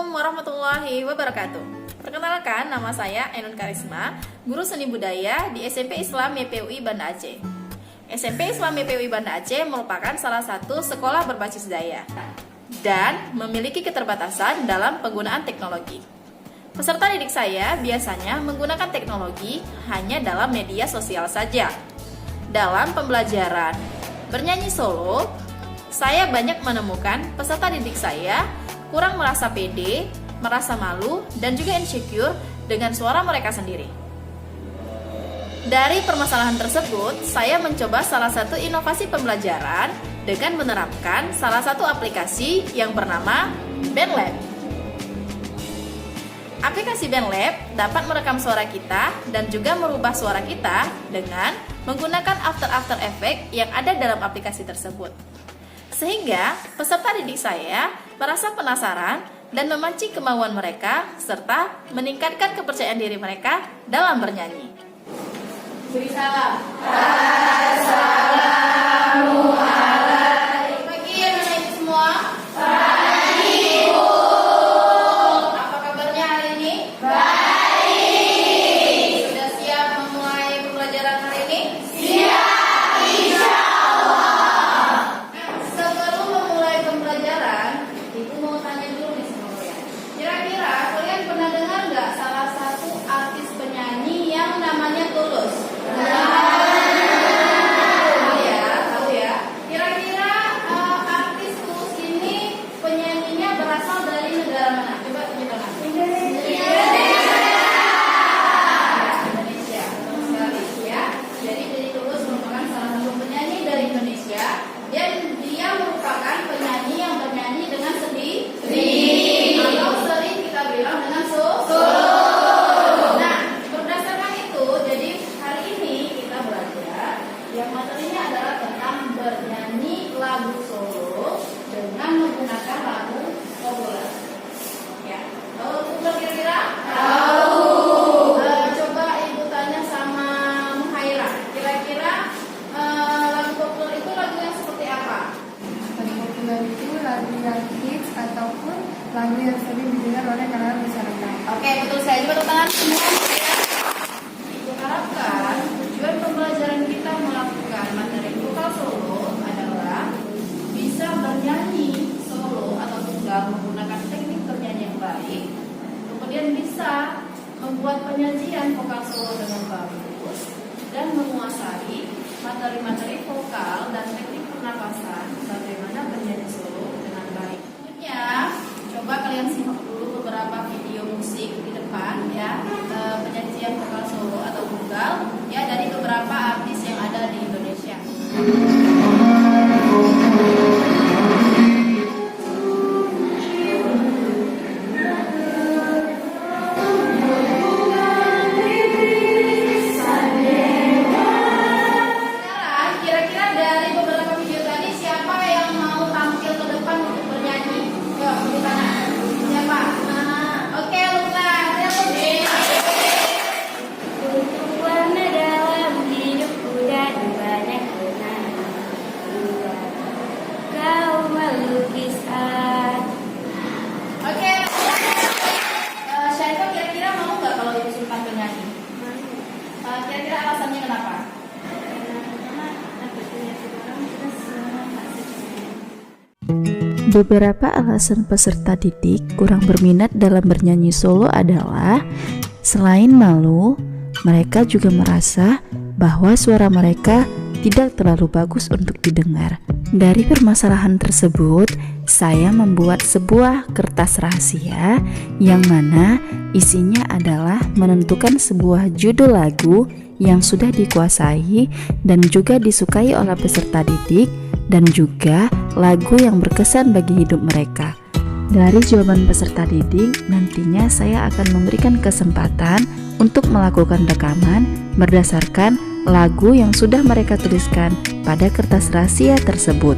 Assalamualaikum warahmatullahi wabarakatuh. Perkenalkan, nama saya Ainun Karisma, guru seni budaya di SMP Islam YPUI Banda Aceh. SMP Islam YPUI Banda Aceh merupakan salah satu sekolah berbasis daya dan memiliki keterbatasan dalam penggunaan teknologi. Peserta didik saya biasanya menggunakan teknologi hanya dalam media sosial saja. Dalam pembelajaran bernyanyi solo, saya banyak menemukan peserta didik saya kurang merasa pede, merasa malu, dan juga insecure dengan suara mereka sendiri. Dari permasalahan tersebut, saya mencoba salah satu inovasi pembelajaran dengan menerapkan salah satu aplikasi yang bernama BandLab. Aplikasi BandLab dapat merekam suara kita dan juga merubah suara kita dengan menggunakan After Effects yang ada dalam aplikasi tersebut. Sehingga peserta didik saya merasa penasaran dan memancing kemauan mereka serta meningkatkan kepercayaan diri mereka dalam bernyanyi. Beri salam. Assalamualaikum. Pagi anak-anak semua. Pagi, Bu. Apa kabarnya hari ini? Baik. Sudah siap memulai pembelajaran hari ini? Siap. Lagu yang sering didengar oleh kalangan masyarakat. Oke, betul, saya juga tepuk tangan semua ya. Diharapkan tujuan pembelajaran kita melakukan materi vokal solo adalah bisa bernyanyi solo atau tunggal menggunakan teknik bernyanyi yang baik, kemudian bisa membuat penyajian vokal solo dengan bagus dan menguasai materi-materi vokal dan teknik pernapasan bagaimana bernyanyi solo dengan baik. Coba kalian simak dulu beberapa video musik di depan ya, penyajian vokal solo atau tunggal ya dari beberapa artis yang ada di Indonesia. Sekarang kira-kira dari beberapa video tadi siapa yang mau tampil ke depan untuk bernyanyi? Yuk, di mana? Siapa? Oke, Luna. Untuk warna dalam hidupku dan banyak kenangan, kau melukiskan. Oke. Syaifah kira-kira mau nggak kalau diusulkan bernyanyi? Kira-kira alasannya kenapa? Beberapa alasan peserta didik kurang berminat dalam bernyanyi solo adalah selain malu, mereka juga merasa bahwa suara mereka tidak terlalu bagus untuk didengar. Dari permasalahan tersebut, saya membuat sebuah kertas rahasia yang mana isinya adalah menentukan sebuah judul lagu yang sudah dikuasai dan juga disukai oleh peserta didik dan juga lagu yang berkesan bagi hidup mereka. Dari jawaban peserta didik, nantinya saya akan memberikan kesempatan untuk melakukan rekaman berdasarkan lagu yang sudah mereka tuliskan pada kertas rahasia tersebut.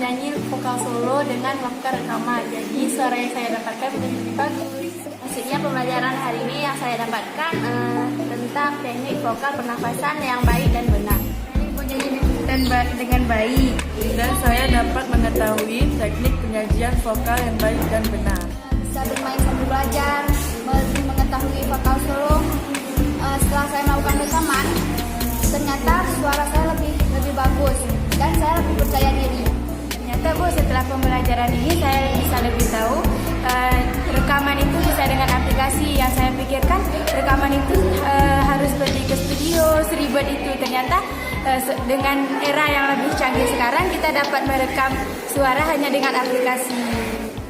bernyanyi vokal solo dengan melakukan rekaman. Jadi suara yang saya dapatkan menjadi lebih bagus. Maksudnya pembelajaran hari ini yang saya dapatkan tentang teknik vokal pernafasan yang baik dan benar. Ibu nyanyi dengan baik. Dan saya dapat mengetahui teknik penyajian vokal yang baik dan benar. Bisa bermain sambil belajar, lebih mengetahui vokal solo. Setelah saya melakukan rekaman, ternyata suara saya lebih bagus dan saya lebih percaya diri. Ternyata Bu, setelah pembelajaran ini saya bisa lebih tahu rekaman itu bisa dengan aplikasi. Yang saya pikirkan rekaman itu harus pergi ke studio, seribet itu. Ternyata dengan era yang lebih canggih sekarang kita dapat merekam suara hanya dengan aplikasi.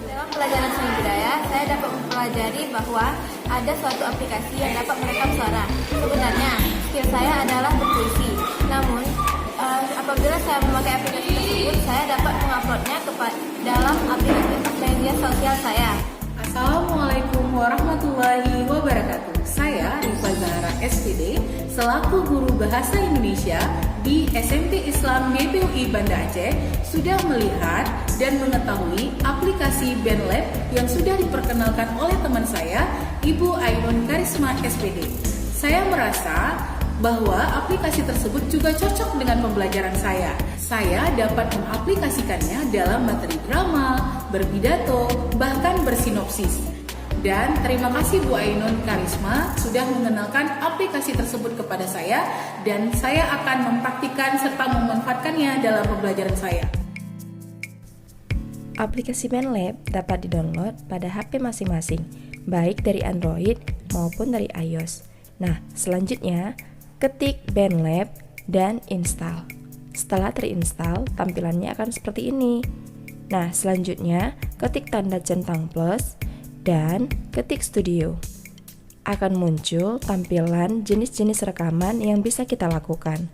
Dalam pelajaran seni budaya, saya dapat mempelajari bahwa ada suatu aplikasi yang dapat merekam suara. Sebenarnya, skill saya adalah berpuisi. Namun, apabila saya memakai aplikasi tersebut, saya dapat menguploadnya dalam aplikasi media sosial saya. Assalamualaikum warahmatullahi wabarakatuh. Saya Rifa Zahra SPD, selaku guru Bahasa Indonesia di SMP Islam GPUI Banda Aceh, sudah melihat dan mengetahui aplikasi BandLab yang sudah diperkenalkan oleh teman saya, Ibu Ainun Karisma SPD. Saya merasa bahwa aplikasi tersebut juga cocok dengan pembelajaran saya. Saya dapat mengaplikasikannya dalam materi drama, berpidato, bahkan bersinopsis. Dan terima kasih Bu Ainun Karisma sudah mengenalkan aplikasi tersebut kepada saya, dan saya akan mempraktikkan serta memanfaatkannya dalam pembelajaran saya. Aplikasi BandLab dapat didownload pada HP masing-masing, baik dari Android maupun dari iOS. Nah, selanjutnya ketik BandLab dan install. Setelah terinstall, tampilannya akan seperti ini. Nah, selanjutnya ketik tanda centang plus dan ketik studio. Akan muncul tampilan jenis-jenis rekaman yang bisa kita lakukan.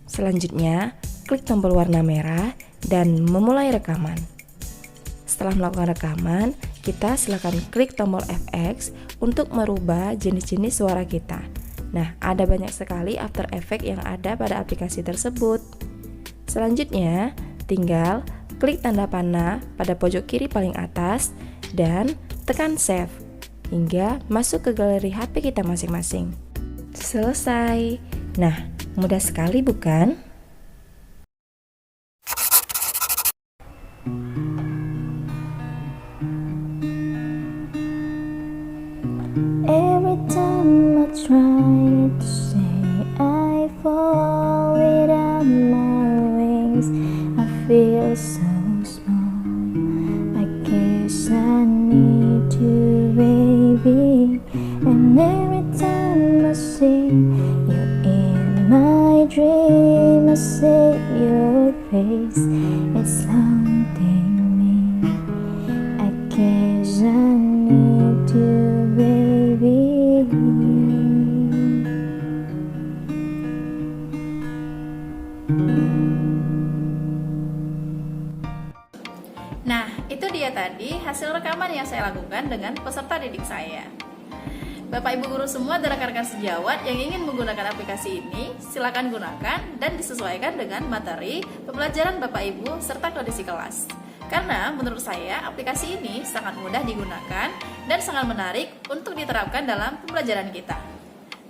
Selanjutnya, klik tombol warna merah dan memulai rekaman. Setelah melakukan rekaman, kita silakan klik tombol FX untuk merubah jenis-jenis suara kita. Nah, ada banyak sekali After Effects yang ada pada aplikasi tersebut. Selanjutnya, tinggal klik tanda panah pada pojok kiri paling atas dan tekan save hingga masuk ke galeri HP kita masing-masing. Selesai. Nah, mudah sekali bukan? Every time I try to say I fall without my wings, I feel so small. I guess I need you, baby. And every time I see you in my dream, I see your face. It's haunting me. I guess I need you, baby. Nah, itu dia tadi hasil rekaman yang saya lakukan dengan peserta didik saya. Bapak Ibu guru semua dan rekan-rekan sejawat yang ingin menggunakan aplikasi ini, silakan gunakan dan disesuaikan dengan materi pembelajaran Bapak Ibu serta kondisi kelas. Karena menurut saya aplikasi ini sangat mudah digunakan dan sangat menarik untuk diterapkan dalam pembelajaran kita.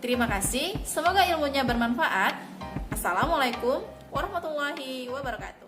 Terima kasih, semoga ilmunya bermanfaat. Assalamualaikum warahmatullahi wabarakatuh.